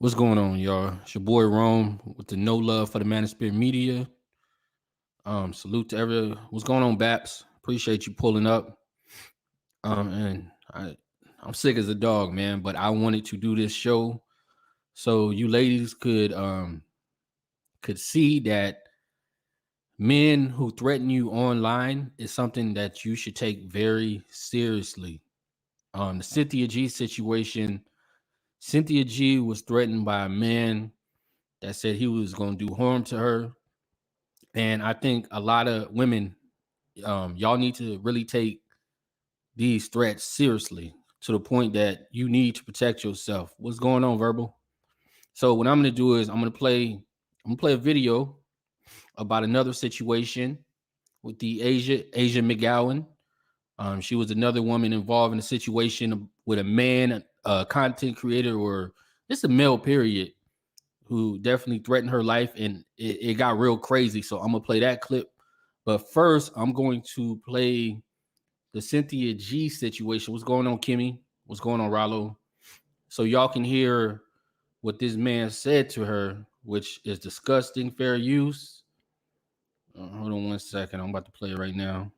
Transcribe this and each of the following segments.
What's going on, y'all? It's your boy Rome with the No Love for the Manosphere Media. Salute to every. What's going on, Baps? Appreciate you pulling up. And I'm sick as a dog, man. But I wanted to do this show so you ladies could see that men who threaten you online is something that you should take very seriously. The Cynthia G situation. Cynthia G was threatened by a man that said he was going to do harm to her. And I think a lot of women, y'all need to really take these threats seriously to the point that you need to protect yourself. What's going on, Verbal? So what I'm gonna do is I'm gonna play a video about another situation with the Asia McGowan. She was another woman involved in a situation with a man, a content creator, or just a male period, who definitely threatened her life, and it got real crazy. So I'm gonna play that clip. But first, I'm going to play the Cynthia G situation. What's going on, Kimmy? What's going on, Rollo? So y'all can hear what this man said to her, which is disgusting. Fair use. Hold on 1 second. I'm about to play it right now.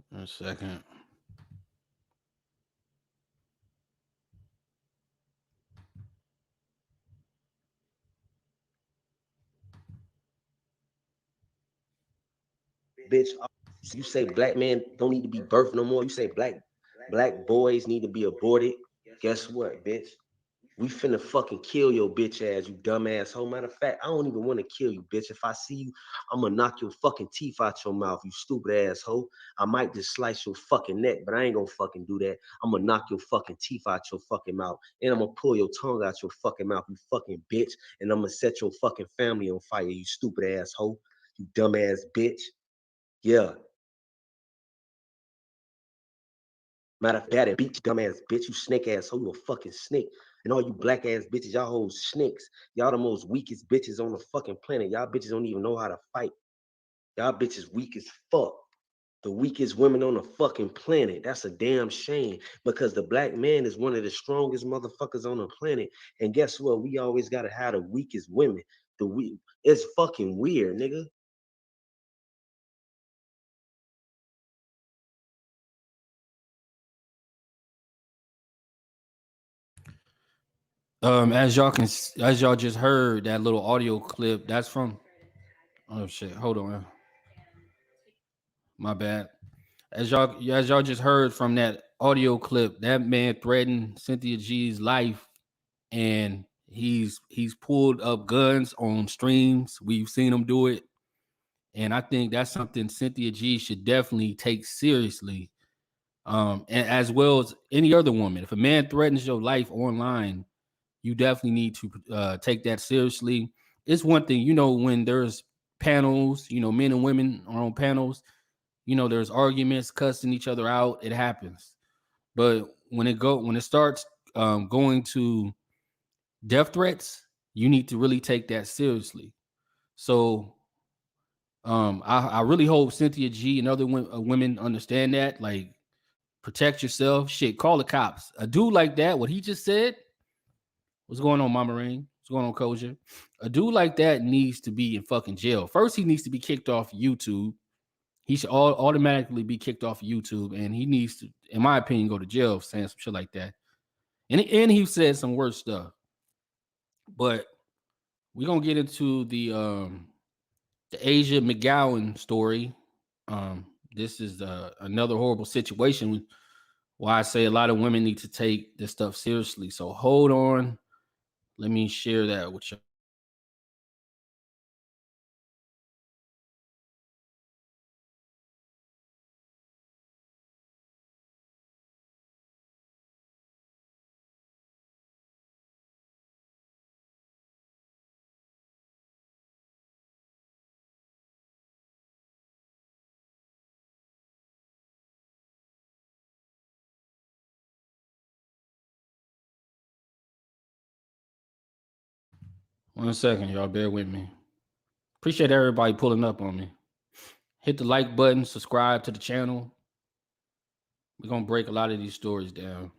One second. Bitch, you say black men don't need to be birthed no more. You say black boys need to be aborted. Guess what, bitch? We finna fucking kill your bitch ass, you dumbass hoe. Matter of fact, I don't even want to kill you, bitch. If I see you, I'm gonna knock your fucking teeth out your mouth, you stupid ass hoe. I might just slice your fucking neck, but I ain't gonna fucking do that. I'm gonna knock your fucking teeth out your fucking mouth, and I'm gonna pull your tongue out your fucking mouth, you fucking bitch. And I'm gonna set your fucking family on fire, you stupid ass hoe, you dumbass bitch. Yeah. Matter of fact, beat you dumbass bitch, you snake ass hoe, you a fucking snake. And all you black ass bitches, y'all hoes snakes. Y'all the most weakest bitches on the fucking planet. Y'all bitches don't even know how to fight. Y'all bitches weak as fuck. The weakest women on the fucking planet. That's a damn shame because the black man is one of the strongest motherfuckers on the planet. And guess what? We always gotta have the weakest women. It's fucking weird, nigga. As y'all just heard that little audio clip, that's from. Oh shit! Hold on, my bad. As y'all just heard from that audio clip, that man threatened Cynthia G's life, and he's pulled up guns on streams. We've seen him do it, and I think that's something Cynthia G should definitely take seriously. And as well as any other woman, if a man threatens your life online, you definitely need to take that seriously. It's one thing, when there's panels, men and women are on panels. There's arguments, cussing each other out. It happens. But when it starts going to death threats, you need to really take that seriously. So I really hope Cynthia G and other women understand that. Like, protect yourself. Shit, call the cops. A dude like that, what he just said. What's going on, Mama Rain? What's going on, Kosher? A dude like that needs to be in fucking jail. First, he needs to be kicked off YouTube. He should automatically be kicked off YouTube, and he needs to, in my opinion, go to jail for saying some shit like that. And he said some worse stuff. But we're gonna get into the Asia McGowan story. This is another horrible situation. Why I say a lot of women need to take this stuff seriously. So hold on, let me share that with you. One second, y'all. Bear with me. Appreciate everybody pulling up on me. Hit the like button, subscribe to the channel. We're going to break a lot of these stories down.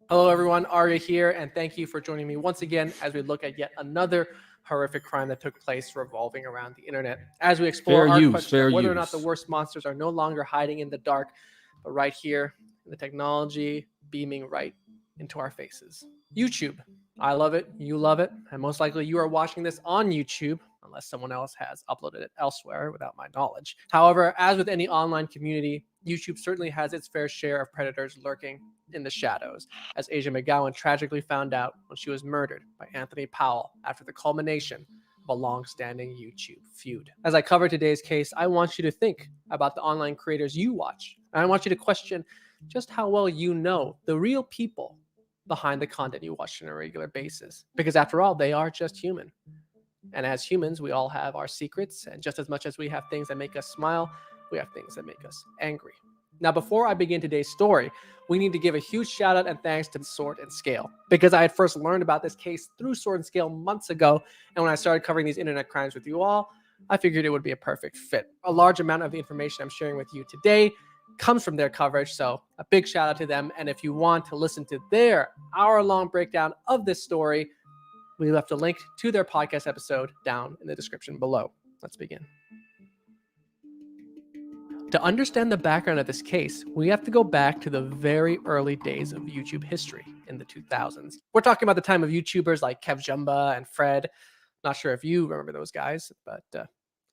Hello, everyone. Arya here, and thank you for joining me once again as we look at yet another horrific crime that took place revolving around the internet. As we explore our question of whether or not the worst monsters are no longer hiding in the dark, but right here in the technology beaming right into our faces. YouTube. I love it. You love it. And most likely you are watching this on YouTube, unless someone else has uploaded it elsewhere without my knowledge. However, as with any online community, YouTube certainly has its fair share of predators lurking in the shadows, as Asia McGowan tragically found out when she was murdered by Anthony Powell after the culmination of a long-standing YouTube feud. As I cover today's case, I want you to think about the online creators you watch, and I want you to question just how well you know the real people behind the content you watch on a regular basis. Because after all, they are just human. And as humans, we all have our secrets, and just as much as we have things that make us smile, we have things that make us angry. Now, before I begin today's story, we need to give a huge shout out and thanks to Sword and Scale, because I had first learned about this case through Sword and Scale months ago, and when I started covering these internet crimes with you all, I figured it would be a perfect fit. A large amount of the information I'm sharing with you today comes from their coverage, so a big shout out to them. And if you want to listen to their hour-long breakdown of this story, we left a link to their podcast episode down in the description below. Let's begin. To understand the background of this case, we have to go back to the very early days of YouTube history in the 2000s. We're talking about the time of YouTubers like Kev Jumba and Fred. Not sure if you remember those guys, but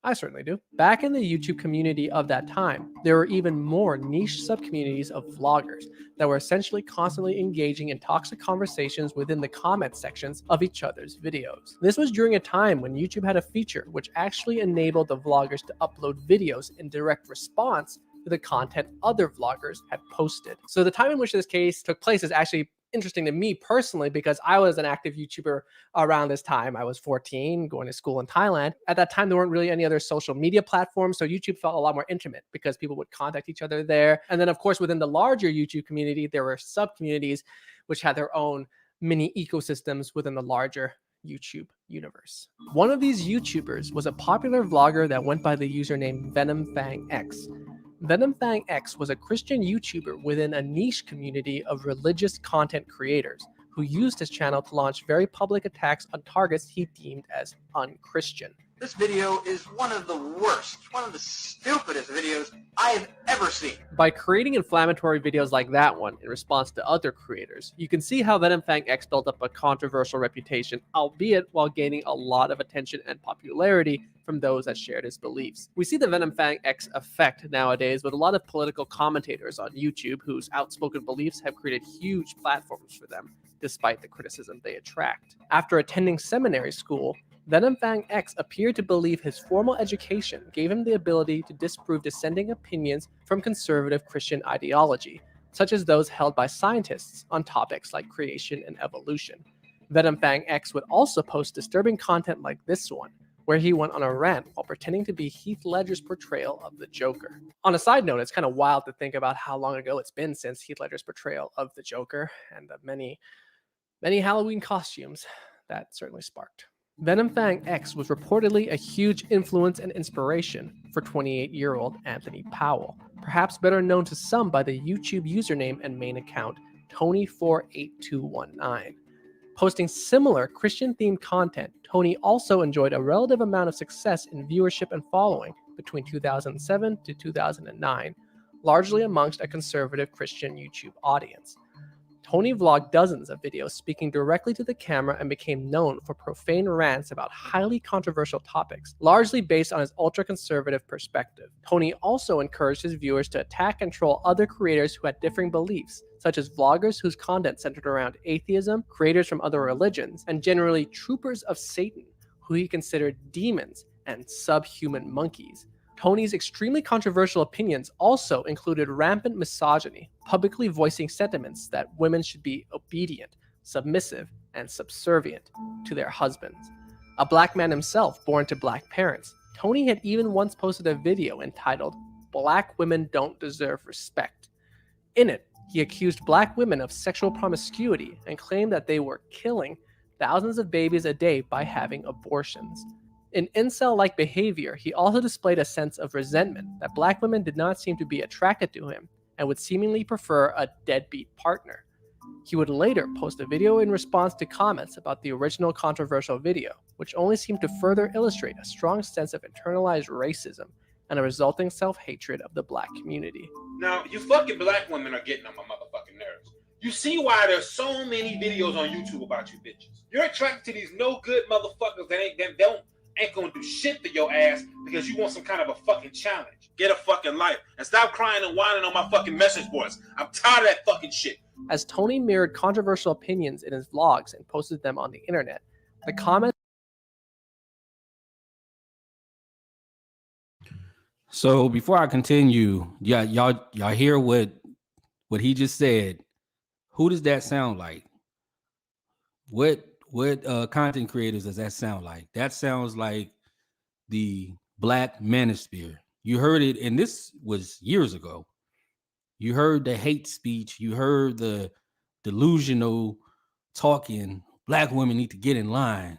I certainly do. Back in the YouTube community of that time, there were even more niche subcommunities of vloggers that were essentially constantly engaging in toxic conversations within the comment sections of each other's videos. This was during a time when YouTube had a feature which actually enabled the vloggers to upload videos in direct response to the content other vloggers had posted. So the time in which this case took place is actually interesting to me personally, because I was an active YouTuber around this time. I was 14, going to school in Thailand. At that time, there weren't really any other social media platforms, so YouTube felt a lot more intimate because people would contact each other there. And then, of course, within the larger YouTube community, there were sub-communities which had their own mini ecosystems within the larger YouTube universe. One of these YouTubers was a popular vlogger that went by the username VenomFangX. VenomFangX was a Christian YouTuber within a niche community of religious content creators who used his channel to launch very public attacks on targets he deemed as unchristian. This video is one of the worst, one of the stupidest videos I have ever seen. By creating inflammatory videos like that one in response to other creators, you can see how VenomFangX built up a controversial reputation, albeit while gaining a lot of attention and popularity from those that shared his beliefs. We see the VenomFangX effect nowadays with a lot of political commentators on YouTube whose outspoken beliefs have created huge platforms for them, despite the criticism they attract. After attending seminary school, VenomFangX appeared to believe his formal education gave him the ability to disprove dissenting opinions from conservative Christian ideology, such as those held by scientists on topics like creation and evolution. VenomFangX would also post disturbing content like this one, where he went on a rant while pretending to be Heath Ledger's portrayal of the Joker. On a side note, it's kind of wild to think about how long ago it's been since Heath Ledger's portrayal of the Joker and the many Halloween costumes that certainly sparked. VenomFangX was reportedly a huge influence and inspiration for 28-year-old Anthony Powell, perhaps better known to some by the YouTube username and main account Tony48219. Posting similar Christian-themed content, Tony also enjoyed a relative amount of success in viewership and following between 2007 to 2009, largely amongst a conservative Christian YouTube audience. Tony vlogged dozens of videos speaking directly to the camera and became known for profane rants about highly controversial topics, largely based on his ultra-conservative perspective. Tony also encouraged his viewers to attack and troll other creators who had differing beliefs, such as vloggers whose content centered around atheism, creators from other religions, and generally troopers of Satan, who he considered demons and subhuman monkeys. Tony's extremely controversial opinions also included rampant misogyny, publicly voicing sentiments that women should be obedient, submissive, and subservient to their husbands. A black man himself, born to black parents, Tony had even once posted a video entitled, "Black Women Don't Deserve Respect." In it, he accused black women of sexual promiscuity and claimed that they were killing thousands of babies a day by having abortions. In incel-like behavior, he also displayed a sense of resentment that black women did not seem to be attracted to him and would seemingly prefer a deadbeat partner. He would later post a video in response to comments about the original controversial video, which only seemed to further illustrate a strong sense of internalized racism and a resulting self-hatred of the black community. Now, you fucking black women are getting on my motherfucking nerves. You see why there's so many videos on YouTube about you bitches. You're attracted to these no good motherfuckers that ain't gonna do shit to your ass because you want some kind of a fucking challenge. Get a fucking life and stop crying and whining on my fucking message boards. I'm tired of that fucking shit. As Tony mirrored controversial opinions in his vlogs and posted them on the internet, the comments. So before I continue, y'all hear what he just said. Who does that sound like? What content creators does that sound like? That sounds like the Black Manosphere. You heard it, and this was years ago. You heard the hate speech. You heard the delusional talking. Black women need to get in line.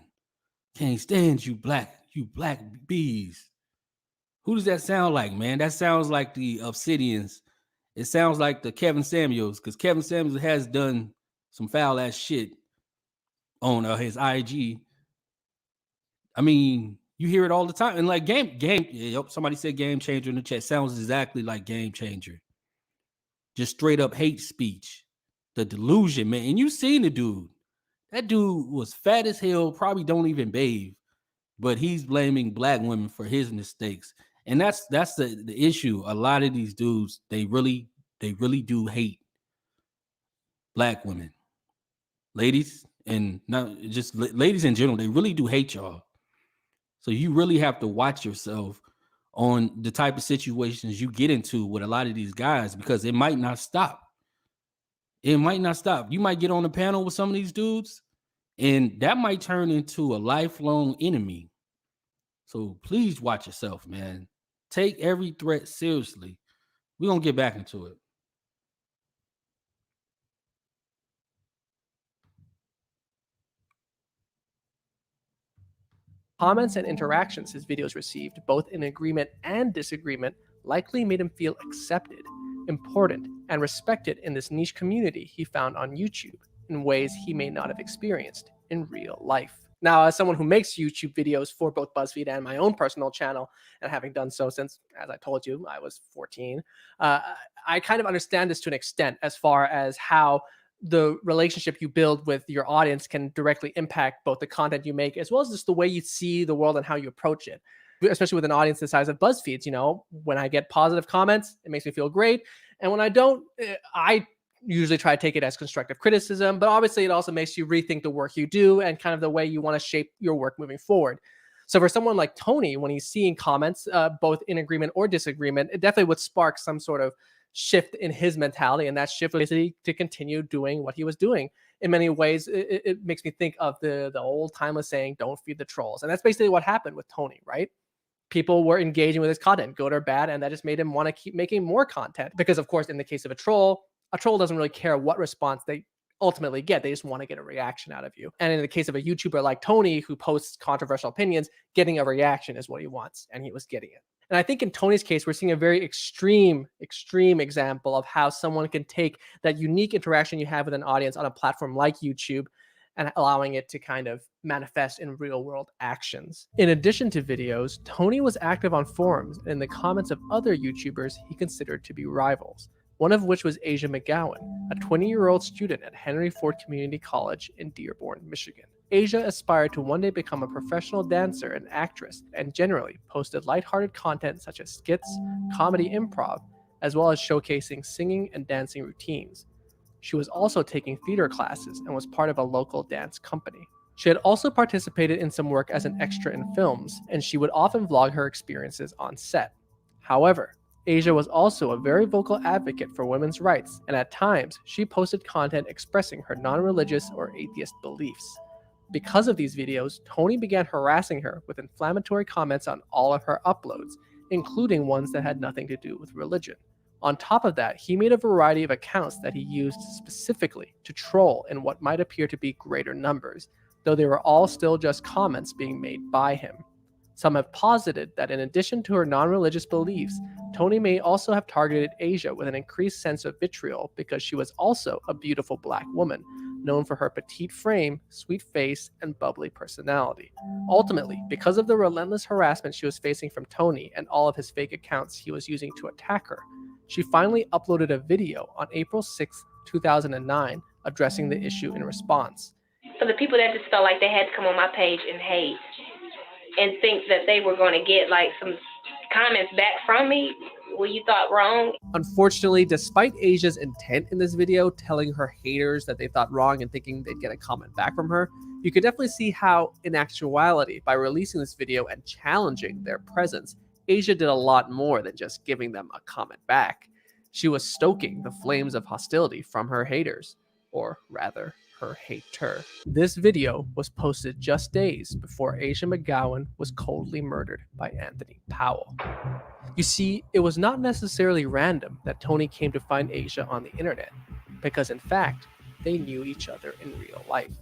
Can't stand you black bees. Who does that sound like, man? That sounds like the Obsidians. It sounds like the Kevin Samuels, because Kevin Samuels has done some foul ass shit on his IG. I mean, you hear it all the time. And like somebody said Game Changer in the chat. Sounds exactly like Game Changer. Just straight up hate speech. The delusion, man. And you seen the dude. That dude was fat as hell, probably don't even bathe. But he's blaming black women for his mistakes. And that's the issue. A lot of these dudes, they really do hate black women. Ladies, and not just ladies in general, they really do hate y'all. So you really have to watch yourself on the type of situations you get into with a lot of these guys, because it might not stop. It might not stop. You might get on a panel with some of these dudes, and that might turn into a lifelong enemy. So please watch yourself, man. Take every threat seriously. We're going to get back into it. Comments and interactions his videos received, both in agreement and disagreement, likely made him feel accepted, important, and respected in this niche community he found on YouTube in ways he may not have experienced in real life. Now, as someone who makes YouTube videos for both BuzzFeed and my own personal channel, and having done so since, as I told you, I was 14, I kind of understand this to an extent as far as how the relationship you build with your audience can directly impact both the content you make as well as just the way you see the world and how you approach it. Especially with an audience the size of BuzzFeed's, when I get positive comments, it makes me feel great. And when I don't, I usually try to take it as constructive criticism, but obviously it also makes you rethink the work you do and kind of the way you want to shape your work moving forward. So for someone like Tony, when he's seeing comments, both in agreement or disagreement, it definitely would spark some sort of shift in his mentality, and that shift was basically to continue doing what he was doing. In many ways, it makes me think of the old timeless saying, "Don't feed the trolls," and that's basically what happened with Tony, right? People were engaging with his content, good or bad, and that just made him want to keep making more content. Because, of course, in the case of a troll doesn't really care what response they ultimately get. They just want to get a reaction out of you. And in the case of a YouTuber like Tony, who posts controversial opinions, getting a reaction is what he wants, and he was getting it. And I think in Tony's case, we're seeing a very extreme example of how someone can take that unique interaction you have with an audience on a platform like YouTube and allowing it to kind of manifest in real world actions. In addition to videos, Tony was active on forums and in the comments of other YouTubers he considered to be rivals, one of which was Asia McGowan, a 20-year-old student at Henry Ford Community College in Dearborn, Michigan. Asia aspired to one day become a professional dancer and actress, and generally posted lighthearted content such as skits, comedy improv, as well as showcasing singing and dancing routines. She was also taking theater classes and was part of a local dance company. She had also participated in some work as an extra in films, and she would often vlog her experiences on set. However, Asia was also a very vocal advocate for women's rights, and at times, she posted content expressing her non-religious or atheist beliefs. Because of these videos, Tony began harassing her with inflammatory comments on all of her uploads, including ones that had nothing to do with religion. On top of that, he made a variety of accounts that he used specifically to troll in what might appear to be greater numbers, though they were all still just comments being made by him. Some have posited that in addition to her non-religious beliefs, Tony may also have targeted Asia with an increased sense of vitriol because she was also a beautiful black woman, known for her petite frame, sweet face, and bubbly personality. Ultimately, because of the relentless harassment she was facing from Tony and all of his fake accounts he was using to attack her, she finally uploaded a video on April 6, 2009, addressing the issue in response. For the people that just felt like they had to come on my page and hate and think that they were going to get like some comments back from me, well, you thought wrong. Unfortunately, despite Asia's intent in this video, telling her haters that they thought wrong and thinking they'd get a comment back from her, you could definitely see how, in actuality, by releasing this video and challenging their presence, Asia did a lot more than just giving them a comment back. She was stoking the flames of hostility from her haters, or rather, her hater. This video was posted just days before Asia McGowan was coldly murdered by Anthony Powell. You see, it was not necessarily random that Tony came to find Asia on the internet, because in fact, they knew each other in real life.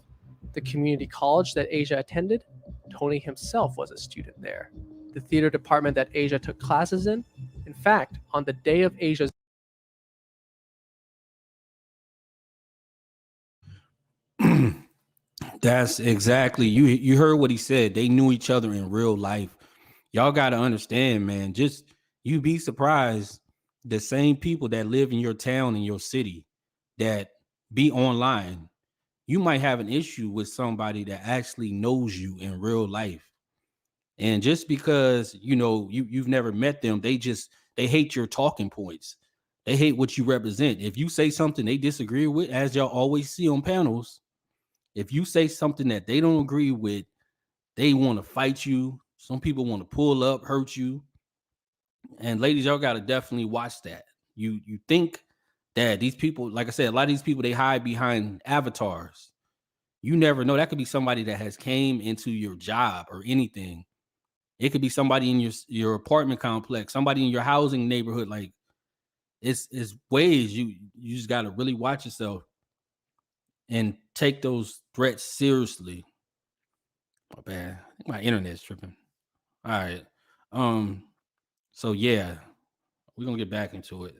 The community college that Asia attended, Tony himself was a student there. The theater department that Asia took classes in fact, on the day of Asia's That's exactly, you heard what he said. They knew each other in real life. Y'all got to understand, man, just you'd be surprised the same people that live in your town and your city that be online, you might have an issue with somebody that actually knows you in real life. And just because you've never met them, they hate your talking points. They hate what you represent. If you say something they disagree with, as y'all always see on panels, if you say something that they don't agree with, they want to fight you. Some people want to pull up, hurt you. And ladies, y'all got to definitely watch that. You think that these people, like I said, a lot of these people, they hide behind avatars. You never know. That could be somebody that has came into your job or anything. It could be somebody in your apartment complex, somebody in your housing neighborhood. Like it's ways you just got to really watch yourself and take those threats seriously. Oh, bad. My internet's tripping. All right. So yeah, we're gonna get back into it.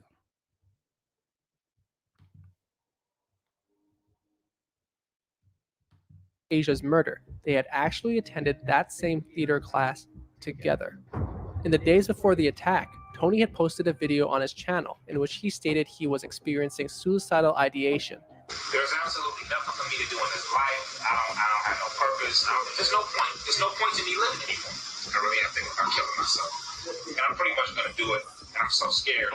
Asia's murder, they had actually attended that same theater class together. In the days before the attack, Tony had posted a video on his channel in which he stated he was experiencing suicidal ideation. There's absolutely nothing for me to do in this life. I don't have no purpose. There's no point. There's no point to me living anymore. I really am thinking about killing myself. And I'm pretty much going to do it. And I'm so scared.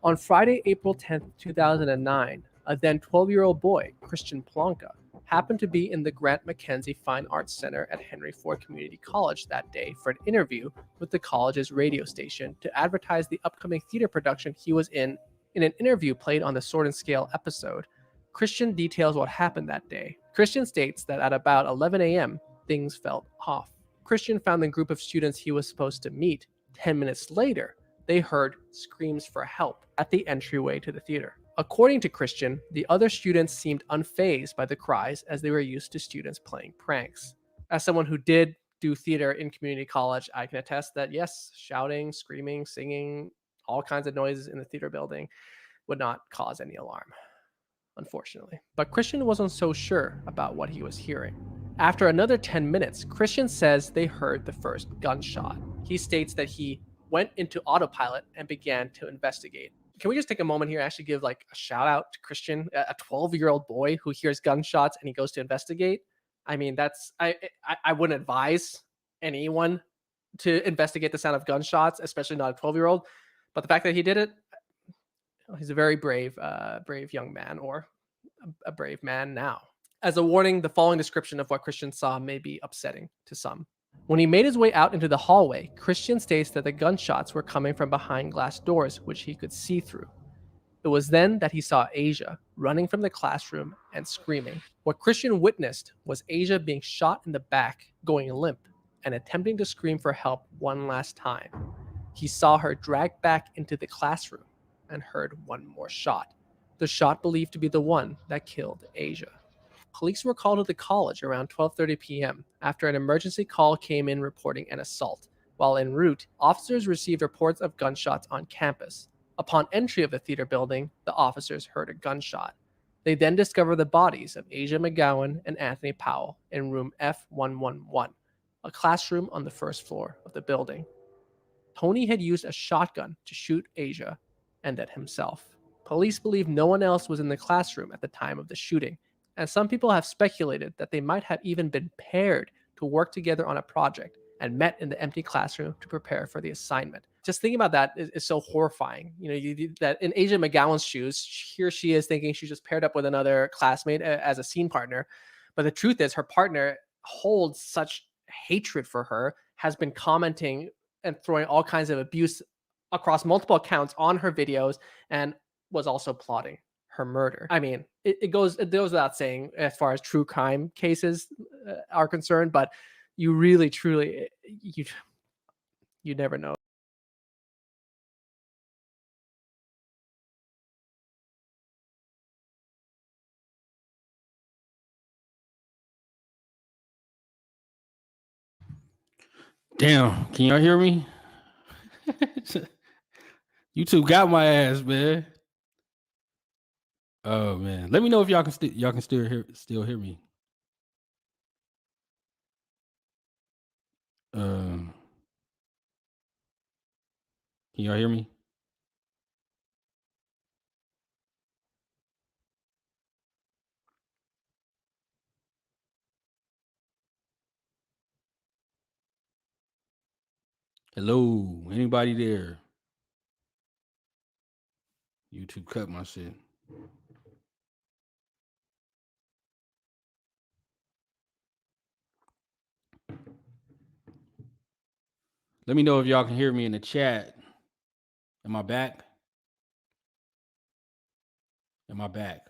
On Friday, April 10th, 2009, a then 12-year-old boy, Christian Plonka, happened to be in the Grant McKenzie Fine Arts Center at Henry Ford Community College that day for an interview with the college's radio station to advertise the upcoming theater production he was in. In an interview played on the Sword and Scale episode, Christian details what happened that day. Christian states that at about 11 a.m., things felt off. Christian found the group of students he was supposed to meet. 10 minutes later, they heard screams for help at the entryway to the theater. According to Christian, the other students seemed unfazed by the cries as they were used to students playing pranks. As someone who did do theater in community college, I can attest that yes, shouting, screaming, singing, all kinds of noises in the theater building would not cause any alarm, unfortunately. But Christian wasn't so sure about what he was hearing. After another 10 minutes, Christian says they heard the first gunshot. He states that he went into autopilot and began to investigate. Can we just take a moment here and actually give like a shout out to Christian, a 12-year-old boy who hears gunshots and he goes to investigate? I mean, I wouldn't advise anyone to investigate the sound of gunshots, especially not a 12-year-old. But the fact that he did it, he's a very brave young man, or a brave man now. As a warning, the following description of what Christian saw may be upsetting to some. When he made his way out into the hallway, Christian states that the gunshots were coming from behind glass doors, which he could see through. It was then that he saw Asia running from the classroom and screaming. What Christian witnessed was Asia being shot in the back, going limp, and attempting to scream for help one last time. He saw her dragged back into the classroom and heard one more shot. The shot believed to be the one that killed Asia. Police were called to the college around 12:30 p.m. after an emergency call came in reporting an assault. While en route, officers received reports of gunshots on campus. Upon entry of the theater building, the officers heard a gunshot. They then discovered the bodies of Asia McGowan and Anthony Powell in room F111, a classroom on the first floor of the building. Tony had used a shotgun to shoot Asia and at himself. Police believe no one else was in the classroom at the time of the shooting, and some people have speculated that they might have even been paired to work together on a project and met in the empty classroom to prepare for the assignment. Just thinking about that is so horrifying. That in Asia McGowan's shoes, here she is thinking she's just paired up with another classmate as a scene partner. But the truth is her partner holds such hatred for her, has been commenting and throwing all kinds of abuse across multiple accounts on her videos, and was also plotting her murder. I mean, it goes without saying as far as true crime cases are concerned, but you really, truly, you never know. Damn, can y'all hear me? YouTube got my ass, man. Oh man, let me know if y'all can still hear me. Can y'all hear me? Hello, anybody there? YouTube cut my shit. Let me know if y'all can hear me in the chat. Am I back? Am I back?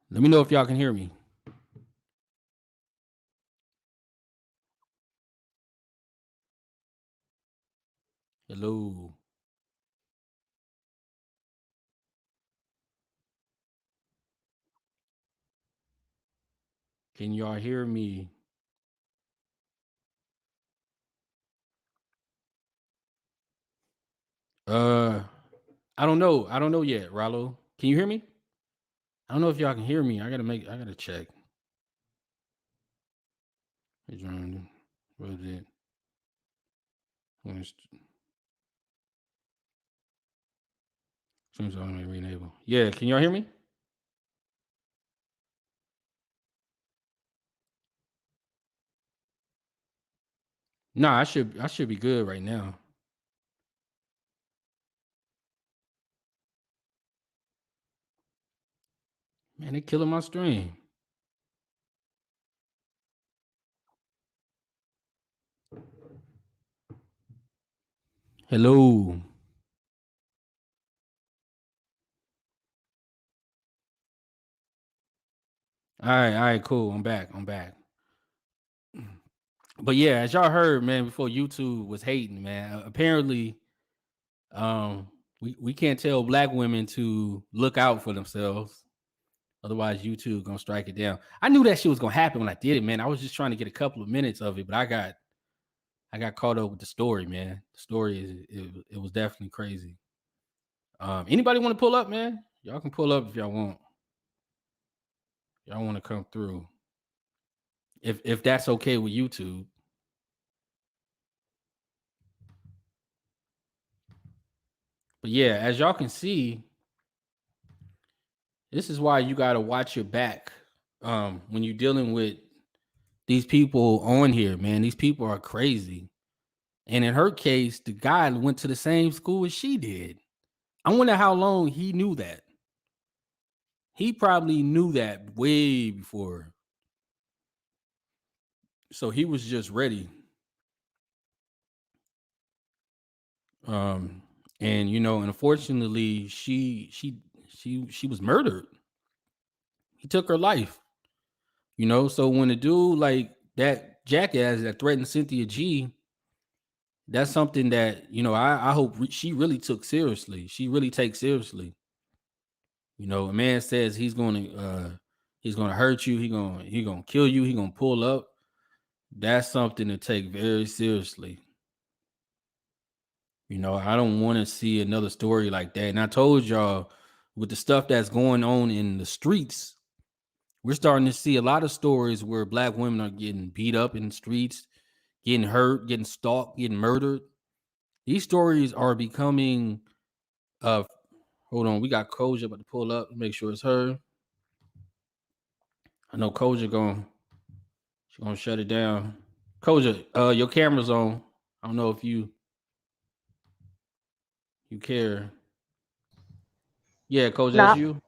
Let me know if y'all can hear me. Hello. Can y'all hear me? I don't know. I don't know yet, Rallo. Can you hear me? I don't know if y'all can hear me. I gotta check. What is it? Seems I may re-enable. Yeah, can y'all hear me? Nah, I should be good right now. Man, they killing my stream. Hello. All right, cool. I'm back. But yeah, as y'all heard, man, before YouTube was hating, man. Apparently, we can't tell black women to look out for themselves. Otherwise, YouTube gonna strike it down. I knew that shit was gonna happen when I did it, man. I was just trying to get a couple of minutes of it, but I got caught up with the story, man. The story it was definitely crazy. Anybody want to pull up, man? Y'all can pull up if y'all want. Y'all want to come through. If that's okay with YouTube. But yeah, as y'all can see, this is why you gotta watch your back when you're dealing with these people on here, man. These people are crazy. And in her case, the guy went to the same school as she did. I wonder how long he knew that. He probably knew that way before. So he was just ready. And you know, and unfortunately, she was murdered. He took her life. You know, so when a dude like that jackass that threatened Cynthia G, that's something that, you know, I hope she really took seriously. She really takes seriously. You know, a man says he's gonna hurt you, he gonna kill you, he gonna pull up. That's something to take very seriously. You know, I don't want to see another story like that. And I told y'all, with the stuff that's going on in the streets, we're starting to see a lot of stories where Black women are getting beat up in the streets, getting hurt, getting stalked, getting murdered. These stories are becoming hold on, we got Koja about to pull up, make sure it's her. I know Koja she's gonna shut it down. Koja, your camera's on. I don't know if you care. Yeah, Koja, that's you.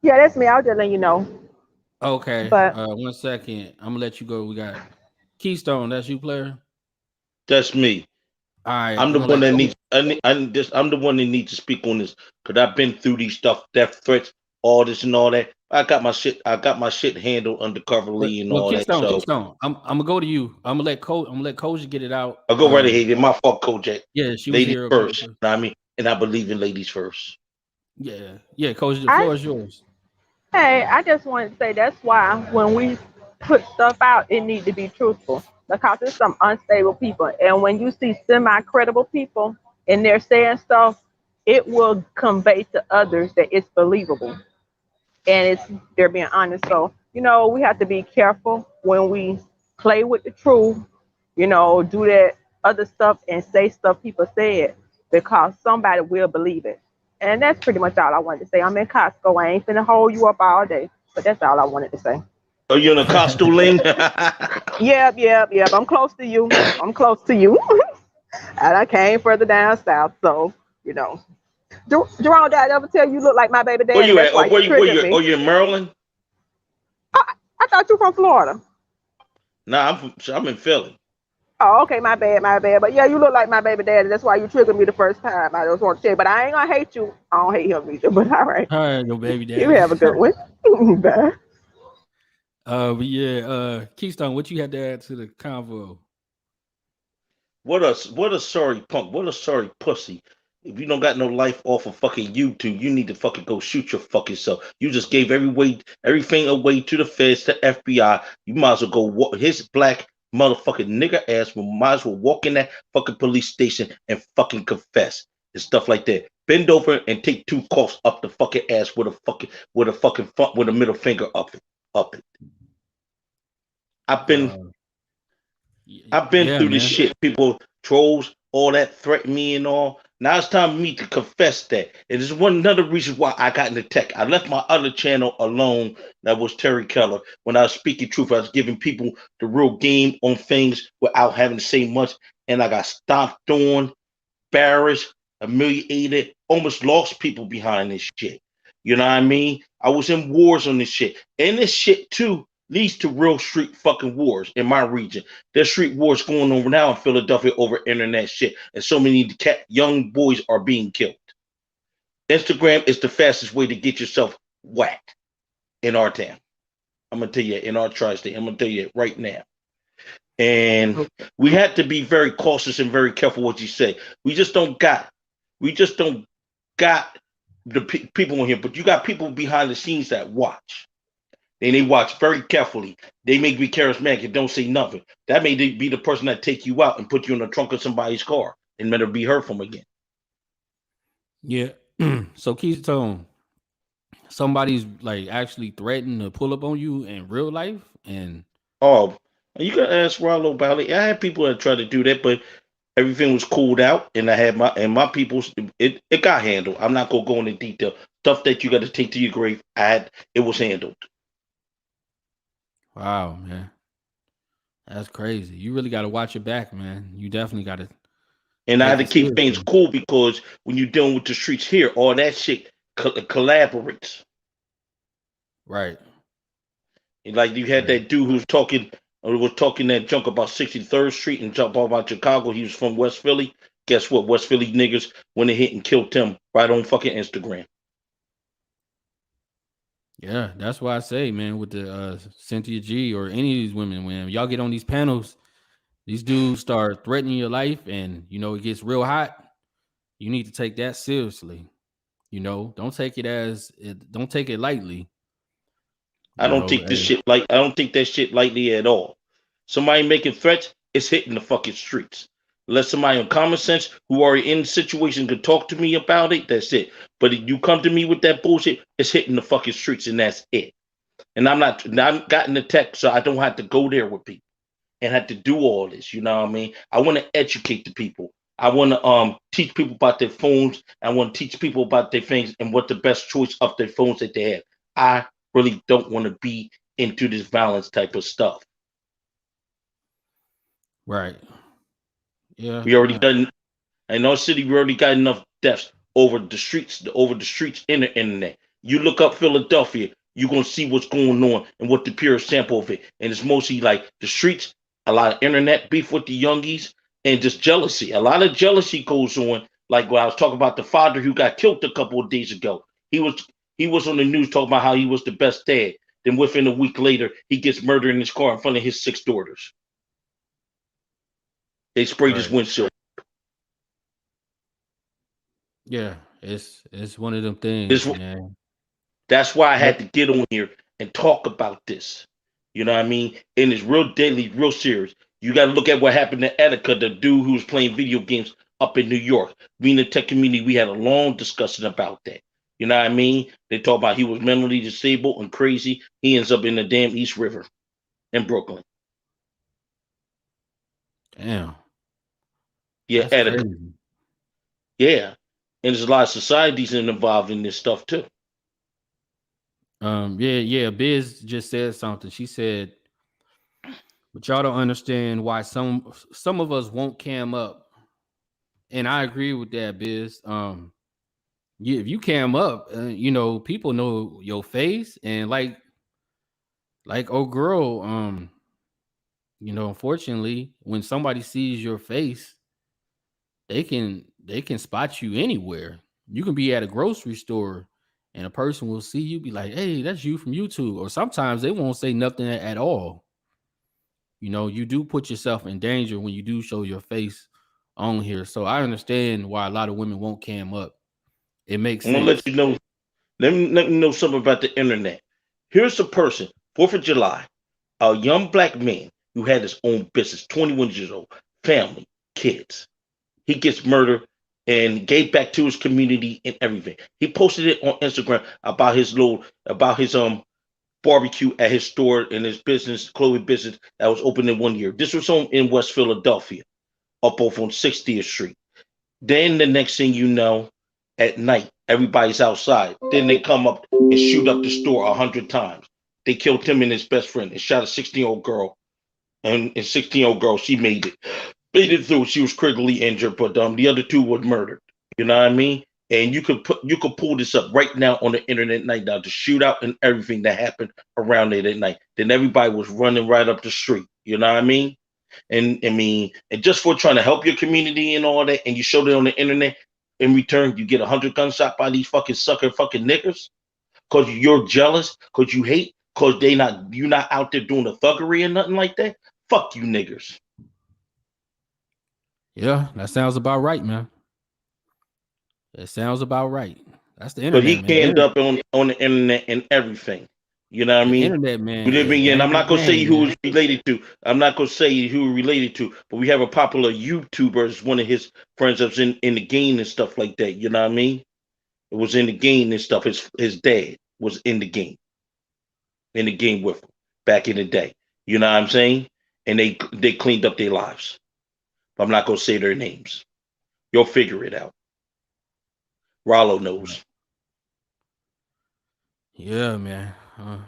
Yeah, that's me. I'll just let you know. Okay. But 1 second. I'm gonna let you go. We got Keystone. That's you, player. That's me. All right. I'm the one that needs. I'm the one that needs to speak on this because I've been through these stuff, death threats, all this and all that. I got my shit handled undercoverly and all Keystone, that. So Keystone, I'm gonna go to you. I'm gonna let Koja get it out. I'll go right ahead. My fault, Kojak. Yeah, she was ladies here. first. You know what I mean, and I believe in ladies first. Yeah, Koja, the floor is yours. Hey, I just wanted to say that's why when we put stuff out, it needs to be truthful because there's some unstable people, and when you see semi-credible people and they're saying stuff, it will convey to others that it's believable and they're being honest. So we have to be careful when we play with the truth. Do that other stuff and say stuff people said because somebody will believe it. And that's pretty much all I wanted to say. I'm in Costco. I ain't finna hold you up all day, but that's all I wanted to say. Are you in a Costco lane? Yep. I'm close to you. And I came further down south, so Jerome, did I ever tell you look like my baby daddy? Where you That's at? why you triggered me. Oh, you in Maryland? I thought you from Florida. Nah, I'm in Philly. Oh, okay, my bad. But yeah, you look like my baby daddy. That's why you triggered me the first time. I just want to tell you, but I ain't gonna hate you. I don't hate him either. But all right. All right, your baby daddy. You have a good one. Bye. But yeah, Keystone, what you had to add to the convo? What a sorry punk. What a sorry pussy. If you don't got no life off of fucking YouTube, you need to fucking go shoot your fucking self. You just gave everything away to the feds, to FBI. You might as well go his black motherfucking nigger ass might as well walk in that fucking police station and fucking confess and stuff like that. Bend over and take 2 coughs up the fucking ass with a middle finger up it. I've been through this shit. People, trolls, all that threaten me and all. Now it's time for me to confess that. And there's another reason why I got into tech. I left my other channel alone. That was Terry Keller. When I was speaking truth, I was giving people the real game on things without having to say much. And I got stomped on, embarrassed, humiliated, almost lost people behind this shit. You know what I mean? I was in wars on this shit. And this shit too leads to real street fucking wars in my region. There's street wars going on now in Philadelphia over internet shit. And so many young boys are being killed. Instagram is the fastest way to get yourself whacked in our town. I'm going to tell you, in our tri-state, I'm going to tell you right now. And we had to be very cautious and very careful what you say. We just don't got the people on here, but you got people behind the scenes that watch. And they watch very carefully. They may be charismatic and don't say nothing. That may be the person that take you out and put you in the trunk of somebody's car and never be heard from again. Yeah. So Keystone, somebody's like actually threatened to pull up on you in real life, and you can ask Rollo about it. I had people that tried to do that, but everything was cooled out, and I had my people's. It got handled. I'm not gonna go into detail. Stuff that you got to take to your grave. It was handled. Wow, man, that's crazy. You really got to watch your back, man. You definitely got to And I had to keep things cool because when you're dealing with the streets here, all that shit collaborates. Right. And like you had that dude who was talking that junk about 63rd Street and jump all about Chicago. He was from West Philly. Guess what? West Philly niggas went and hit and killed him right on fucking Instagram. Yeah, that's why I say, man, with the Cynthia G or any of these women, when y'all get on these panels, these dudes start threatening your life, and it gets real hot. You need to take that seriously. Don't take it lightly. I don't take I don't take that shit lightly at all. Somebody making threats, it's hitting the fucking streets. Let somebody on common sense who are in the situation could talk to me about it, that's it. But if you come to me with that bullshit, it's hitting the fucking streets and that's it. And I'm gotten the tech, so I don't have to go there with people and have to do all this. You know what I mean? I want to educate the people. I want to teach people about their phones. I want to teach people about their things and what the best choice of their phones that they have. I really don't want to be into this violence type of stuff. Right. Yeah. We already done in our city, we already got enough deaths over the streets in the internet. You look up Philadelphia, you're gonna see what's going on and what the purest sample of it. And it's mostly like the streets, a lot of internet beef with the youngies, and just jealousy. A lot of jealousy goes on. Like when I was talking about the father who got killed a couple of days ago. He was on the news talking about how he was the best dad. Then within a week later, he gets murdered in his car in front of his 6 daughters. They sprayed his windshield. Yeah, it's one of them things, man. That's why I had to get on here and talk about this. You know what I mean? And it's real daily, real serious. You got to look at what happened to Etika, the dude who was playing video games up in New York. We in the tech community, we had a long discussion about that. You know what I mean? They talk about he was mentally disabled and crazy. He ends up in the damn East River in Brooklyn. Damn. Yeah, Etika. Yeah. And there's a lot of societies involved in this stuff too. Yeah. Biz just said something. She said, but y'all don't understand why some of us won't cam up. And I agree with that, Biz. If you cam up, people know your face, and like oh girl, unfortunately, when somebody sees your face, they can spot you anywhere. You can be at a grocery store and a person will see you, be like, hey, that's you from YouTube. Or sometimes they won't say nothing at all. You do put yourself in danger when you do show your face on here. So I understand why a lot of women won't cam up. It makes sense. I'm gonna let you know. Let me know something about the internet. Here's a person, 4th of July, a young black man who had his own business, 21 years old, family, kids. He gets murdered and gave back to his community and everything. He posted it on Instagram about his barbecue at his store and his business, clothing business that was open in 1 year. This was in West Philadelphia, up off on 60th Street. Then the next thing you know, at night, everybody's outside. Then they come up and shoot up the store 100 times. They killed him and his best friend and shot a 16-year-old girl. And a 16-year-old girl, she made it through. She was critically injured, but the other 2 were murdered. You know what I mean? And you could pull this up right now on the internet night now, the shootout and everything that happened around it at night. Then everybody was running right up the street. You know what I mean? And and just for trying to help your community and all that, and you showed it on the internet, in return, you get 100 gunshot by these fucking sucker fucking niggas because you're jealous, because you hate, because you're not out there doing the thuggery or nothing like that. Fuck you niggers. Yeah, that sounds about right, man. That sounds about right. That's the internet. But he canned up on the internet and everything. You know what I mean? Internet, man. And I'm not gonna say who it's related to. I'm not gonna say who related to, but we have a popular YouTuber, one of his friends that's in the game and stuff like that. You know what I mean? It was in the game and stuff. His dad was in the game with him back in the day. You know what I'm saying? And they cleaned up their lives. But I'm not gonna say their names. You'll figure it out. Rollo knows. Yeah, man.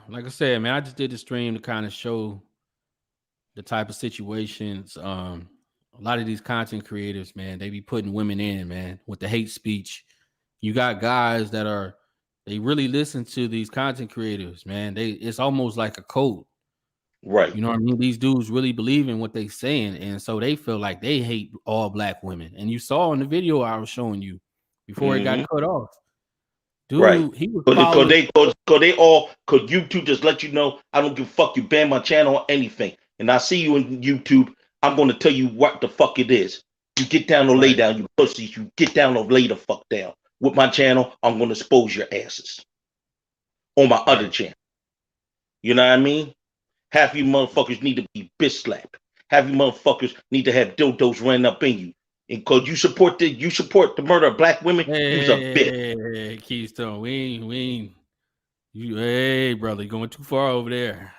Like I said, man, I just did the stream to kind of show the type of situations A lot of these content creators, man, they be putting women in, man, with the hate speech. You got guys that they really listen to these content creators, man. It's almost like a cult. Right. You know what I mean? These dudes really believe in what they saying, and so they feel like they hate all black women. And you saw in the video I was showing you before it got cut off. Dude, right. he was Cause following. Cause YouTube just let you know I don't give a fuck. You ban my channel or anything, and I see you in YouTube. I'm gonna tell you what the fuck it is. You get down or lay down, you pussies. You get down or lay the fuck down. With my channel, I'm gonna expose your asses on my other channel. You know what I mean? Half you motherfuckers need to be bitch slapped. Half you motherfuckers need to have dildos ran up in you. And cause you support the murder of black women, you's a bitch. Hey, Keystone, we ain't. Hey, brother, you're going too far over there.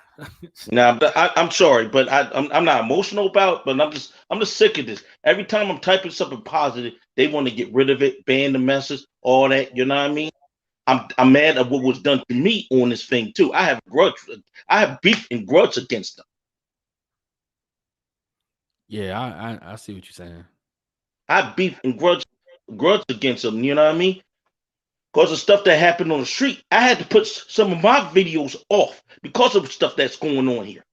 Now, I'm sorry, but I'm not emotional about it, but I'm just sick of this. Every time I'm typing something positive, they want to get rid of it, ban the message, all that. You know what I mean? I'm mad at what was done to me on this thing too. I have beef and grudge against them. Yeah, I see what you're saying. I have beef and grudge against them. You know what I mean? Because of stuff that happened on the street, I had to put some of my videos off because of stuff that's going on here.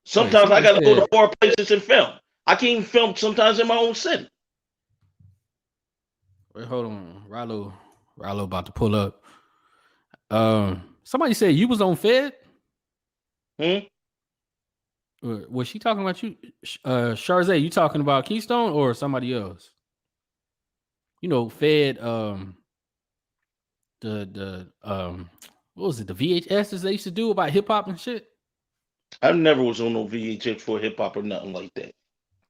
Sometimes I gotta go to far places and film. I can't even film sometimes in my own city. Wait, hold on. Rallo about to pull up. Somebody said you was on Fed? Was she talking about you? Charzay, you talking about Keystone or somebody else? You know, Fed, what was it, the VHSs they used to do about hip hop and shit? I never was on no VHS for hip hop or nothing like that.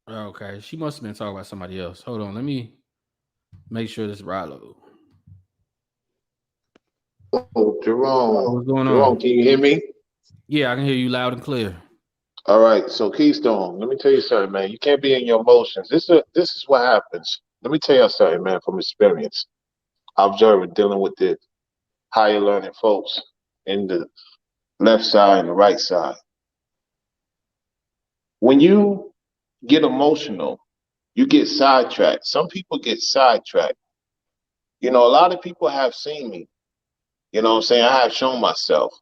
Okay, she must have been talking about somebody else. Hold on, let me make sure this Rallo. Oh, Jerome. What's going on? Can you hear me? Yeah, I can hear you loud and clear. All right, so Keystone, let me tell you something, man. You can't be in your emotions. This is what happens. Let me tell you something, man, from experience. I observed dealing with the higher learning folks in the left side and the right side. When you get emotional, you get sidetracked. Some people get sidetracked. You know, a lot of people have seen me. You know what I'm saying? I have shown myself.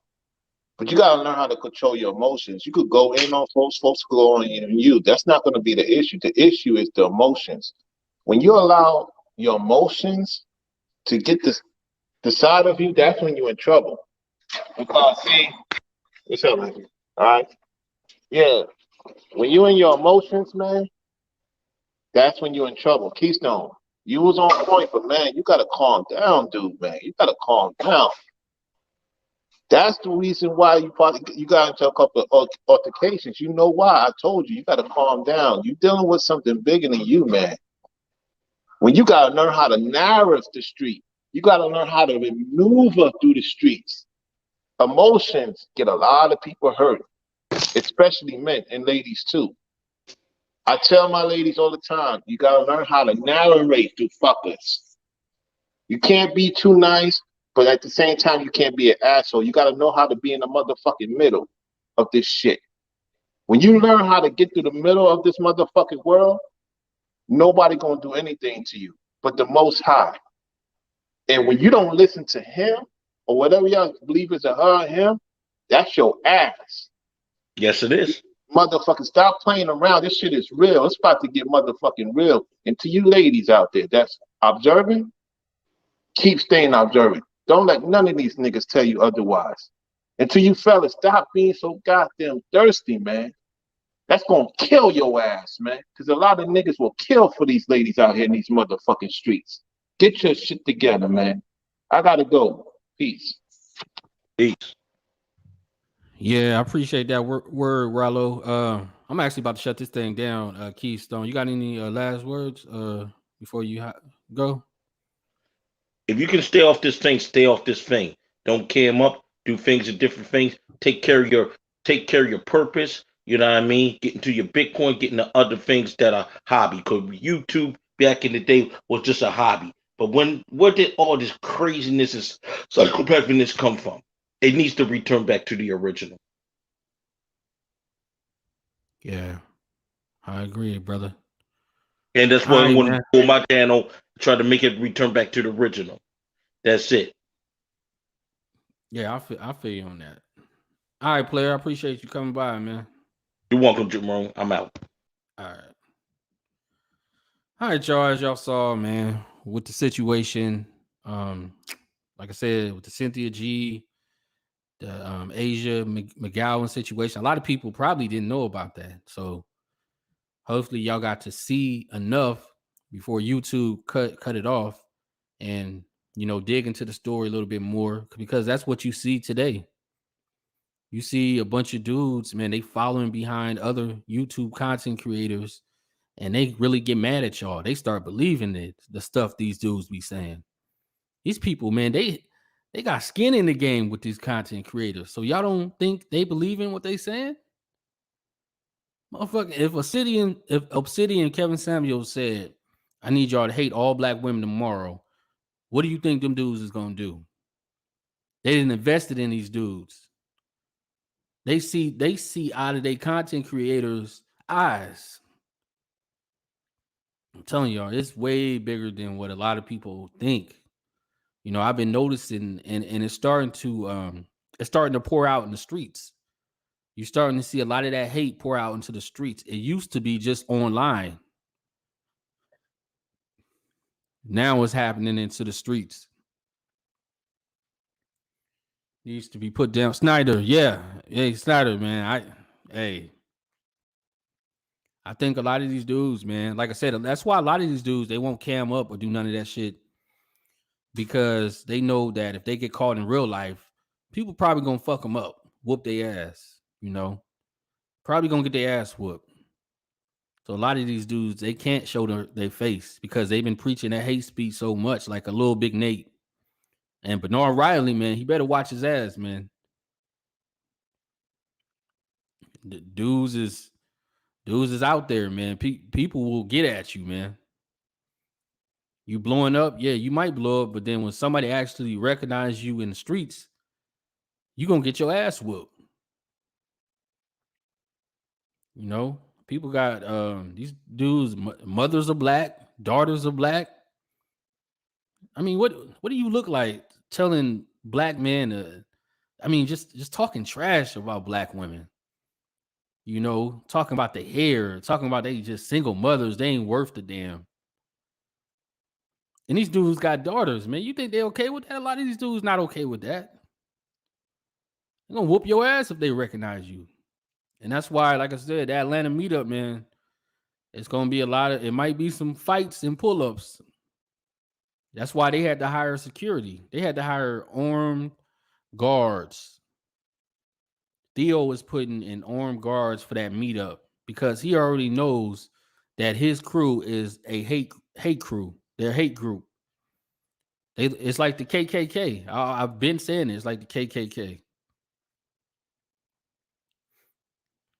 But you got to learn how to control your emotions. You could go in on folks could go on you. That's not going to be the issue. The issue is the emotions. When you allow your emotions to get the side of you, that's when you're in trouble. Because, see, what's up, man? All right? Yeah. When you're in your emotions, man, that's when you're in trouble. Keystone, you was on point, but, man, you got to calm down, dude, man. You got to calm down. That's the reason why you got into a couple of altercations. You know why? I told you, you got to calm down. You're dealing with something bigger than you, man. When you got to learn how to narrow the street, you got to learn how to maneuver through the streets. Emotions get a lot of people hurt, especially men and ladies too. I tell my ladies all the time, you got to learn how to narrate through fuckers. You can't be too nice. But at the same time, you can't be an asshole. You got to know how to be in the motherfucking middle of this shit. When you learn how to get through the middle of this motherfucking world, nobody gonna do anything to you but the Most High. And when you don't listen to him or whatever y'all believe is a her or him, that's your ass. Yes, it is. Motherfucker, stop playing around. This shit is real. It's about to get motherfucking real. And to you ladies out there that's observing, keep staying observant. Don't let none of these niggas tell you otherwise. And to you fellas, stop being so goddamn thirsty, man. That's gonna kill your ass, man. Because a lot of niggas will kill for these ladies out here in these motherfucking streets. Get your shit together, man. I gotta go. Peace. Peace. Yeah, I appreciate that word, Rallo. I'm actually about to shut this thing down, Keystone. You got any last words before you go? If you can stay off this thing, stay off this thing. Don't cam up, do things and different things. Take care of your purpose. You know what I mean? Get into your Bitcoin, get into other things that are hobby. Because YouTube back in the day was just a hobby. But where did all this craziness and psychopathiness come from? It needs to return back to the original. Yeah, I agree, brother. And that's why I want to pull my channel, try to make it return back to the original. That's it. Yeah, I feel you on that. All right, player. I appreciate you coming by, man. You're welcome, Jerome. I'm out. All right, y'all. As y'all saw, man, with the situation, like I said, with the Cynthia G, the Asia McGowan situation, a lot of people probably didn't know about that. So hopefully y'all got to see enough before YouTube cut it off and, you know, dig into the story a little bit more, because that's what you see today. You see a bunch of dudes, man, they following behind other YouTube content creators, and they really get mad at y'all. They start believing it, the stuff these dudes be saying. These people, man, they got skin in the game with these content creators. So y'all don't think they believe in what they saying? Motherfucker, if Obsidian Kevin Samuels said, I need y'all to hate all black women tomorrow, what do you think them dudes is gonna do? They didn't invested in these dudes. They see out of their content creators' eyes. I'm telling y'all, it's way bigger than what a lot of people think. You know, I've been noticing, and it's starting to pour out in the streets. You're starting to see a lot of that hate pour out into the streets. It used to be just online. Now it's happening into the streets. Needs to be put down. Snyder, yeah. Hey, Snyder, man. I think a lot of these dudes, man, like I said, that's why a lot of these dudes, they won't cam up or do none of that shit, because they know that if they get caught in real life, people probably gonna fuck them up, whoop their ass, you know? Probably gonna get their ass whooped. So a lot of these dudes, they can't show their face because they've been preaching that hate speech so much, like a little Big Nate. And Bernard Riley, man, he better watch his ass, man. The dudes is out there, man. People will get at you, man. You blowing up, yeah, you might blow up, but then when somebody actually recognize you in the streets, you gonna get your ass whooped. You know, people got these dudes, mothers are black, daughters are black. I mean, what do you look like telling black men? Just talking trash about black women. You know, talking about the hair, talking about they just single mothers, they ain't worth the damn. And these dudes got daughters, man. You think they okay with that? A lot of these dudes not okay with that. They're gonna whoop your ass if they recognize you. And that's why, like I said, that Atlanta meetup, man, it's gonna be it might be some fights and pull-ups. That's why they had to hire security. They had to hire armed guards. Theo is putting in armed guards for that meetup because he already knows that his crew is a hate crew. They're a hate group. It's like the KKK. I've been saying it. It's like the KKK.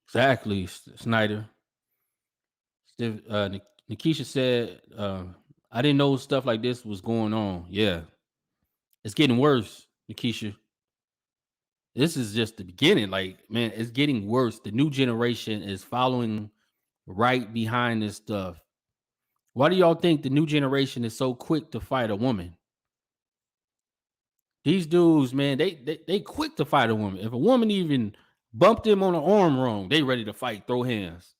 Exactly, Snyder. Nikisha said, I didn't know stuff like this was going on. Yeah. It's getting worse, Nikisha. This is just the beginning. Like, man, it's getting worse. The new generation is following right behind this stuff. Why do y'all think the new generation is so quick to fight a woman? These dudes, man, they quick to fight a woman. If a woman even bumped them on the arm wrong, they ready to fight, throw hands.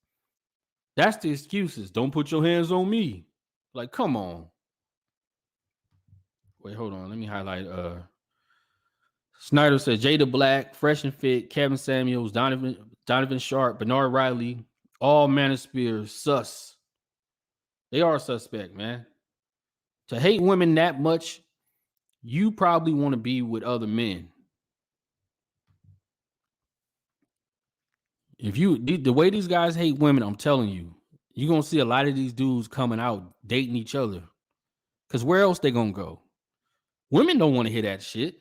That's the excuses. Don't put your hands on me. Like, come on. Wait, hold on. Let me highlight. Snyder said Jada Black, Fresh and Fit, Kevin Samuels, Donovan Sharp, Bernard Riley, all Manosphere, sus. They are suspect, man. To hate women that much, you probably want to be with other men. If the way these guys hate women, I'm telling you, you're gonna see a lot of these dudes coming out dating each other. Cause where else they gonna go? Women don't want to hear that shit.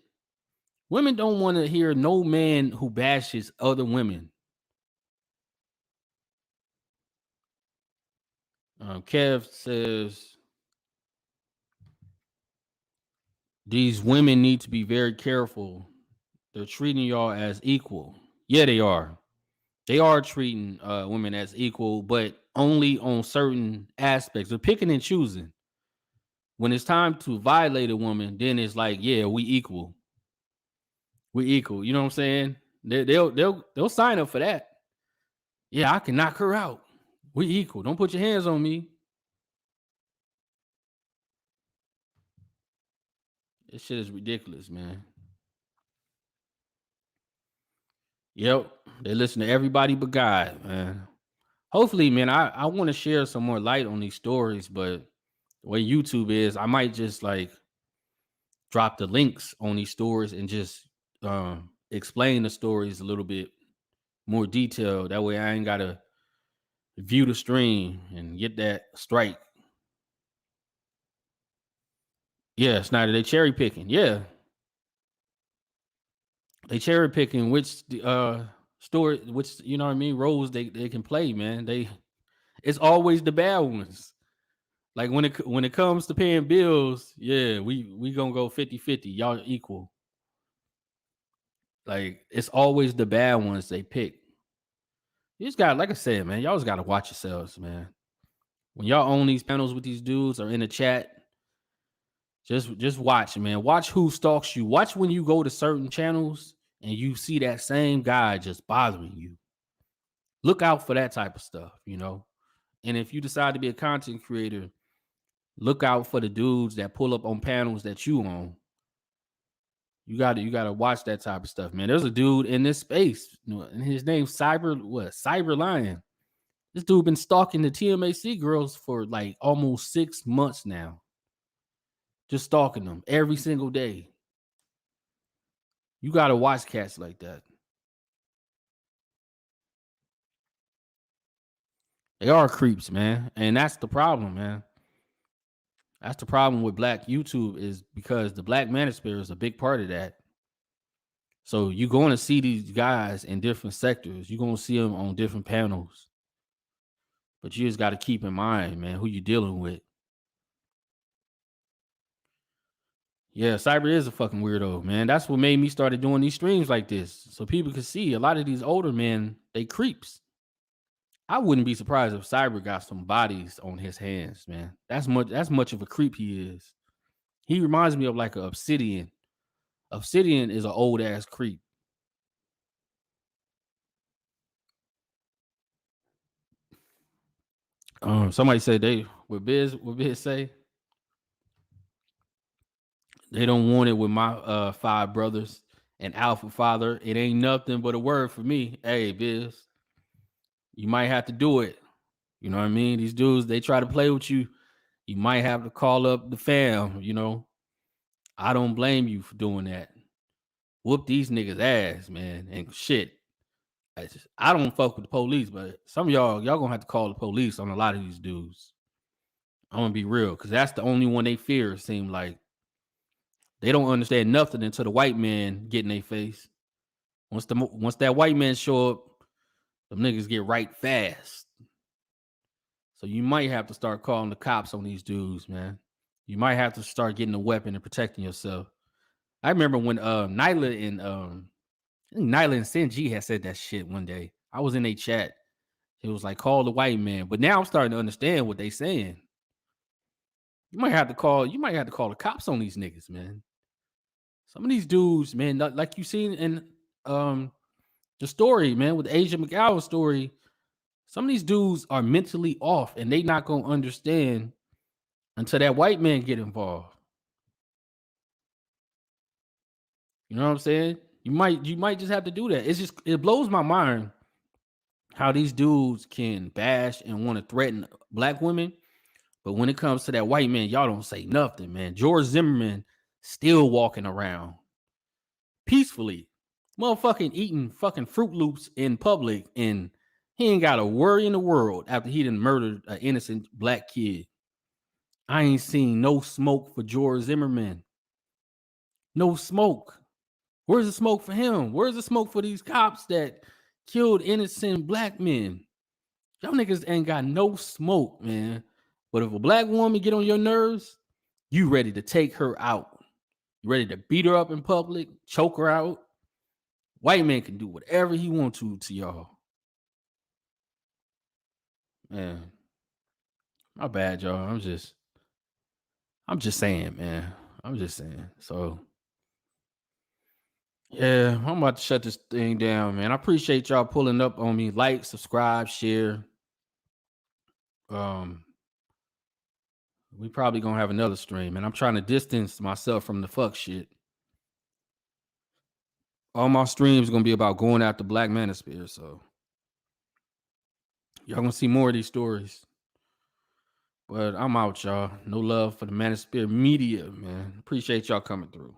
Women don't want to hear no man who bashes other women. Kev says these women need to be very careful. They're treating y'all as equal. Yeah, they are. They are treating women as equal, but only on certain aspects. They're picking and choosing. When it's time to violate a woman, then it's like, yeah, we equal. We equal. You know what I'm saying? They'll sign up for that. Yeah, I can knock her out. We equal. Don't put your hands on me. This shit is ridiculous, man. Yep. They listen to everybody but God, man. Hopefully, man, I want to share some more light on these stories, but the way YouTube is, I might just like drop the links on these stories and just explain the stories a little bit more detailed. That way I ain't gotta view the stream and get that strike. Yeah, Snyder, they cherry picking. Yeah. They cherry picking which story, which you know what I mean, roles they can play, man. It's always the bad ones. Like when it comes to paying bills, yeah, we gonna go 50-50. Y'all equal. Like it's always the bad ones they pick. You just got, like I said, man, y'all just gotta watch yourselves, man. When y'all own these panels with these dudes or in the chat, just watch, man. Watch who stalks you. Watch when you go to certain channels and you see that same guy just bothering you. Look out for that type of stuff, you know. And if you decide to be a content creator, look out for the dudes that pull up on panels that you own. You gotta watch that type of stuff, man. There's a dude in this space, and his name's Cyber Lion. This dude been stalking the TMAC girls for like almost 6 months now. Just stalking them every single day. You gotta watch cats like that. They are creeps, man. And that's the problem, man. That's the problem with Black YouTube, is because the Black manosphere is a big part of that. So you're going to see these guys in different sectors. You're going to see them on different panels. But you just got to keep in mind, man, who you're dealing with. Yeah, Cyber is a fucking weirdo, man. That's what made me started doing these streams like this. So people can see a lot of these older men, they creeps. I wouldn't be surprised if Cyber got some bodies on his hands, man. That's much of a creep he is. He reminds me of like an Obsidian. Obsidian is an old ass creep. Somebody said what Biz say? They don't want it with my 5 brothers and Alpha Father. It ain't nothing but a word for me. Hey, Biz, you might have to do it. You know what I mean? These dudes, they try to play with you. You might have to call up the fam, you know. I don't blame you for doing that. Whoop these niggas' ass, man. And shit. I don't fuck with the police, but some of y'all gonna have to call the police on a lot of these dudes. I'm gonna be real, because that's the only one they fear, it seems like. They don't understand nothing until the white man get in their face. Once that white man show up, them niggas get right fast. So you might have to start calling the cops on these dudes, man. You might have to start getting a weapon and protecting yourself. I remember when Nyla and Cynthia G had said that shit one day. I was in a chat. It was like, call the white man. But now I'm starting to understand what they saying. You might have to call the cops on these niggas, man. Some of these dudes, man, like you seen in the story, man, with the Asia McGowan story, some of these dudes are mentally off and they not gonna understand until that white man get involved. You know what I'm saying? You might just have to do that. It blows my mind how these dudes can bash and want to threaten Black women, but when it comes to that white man, y'all don't say nothing, man. George Zimmerman still walking around peacefully, motherfucking eating fucking Fruit Loops in public, and he ain't got a worry in the world after he done murdered an innocent Black kid. I ain't seen no smoke for George Zimmerman. No smoke. Where's the smoke for him? Where's the smoke for these cops that killed innocent Black men? Y'all niggas ain't got no smoke, man. But if a Black woman get on your nerves, you ready to take her out. You ready to beat her up in public, choke her out. White man can do whatever he wants to y'all. Man, my bad, y'all. I'm just saying, man. I'm just saying. So, yeah, I'm about to shut this thing down, man. I appreciate y'all pulling up on me. Like, subscribe, share. We probably gonna have another stream, and I'm trying to distance myself from the fuck shit. All my streams gonna be about going after Black Manosphere, so y'all gonna see more of these stories. But I'm out, y'all. No love for the Manosphere media, man. Appreciate y'all coming through.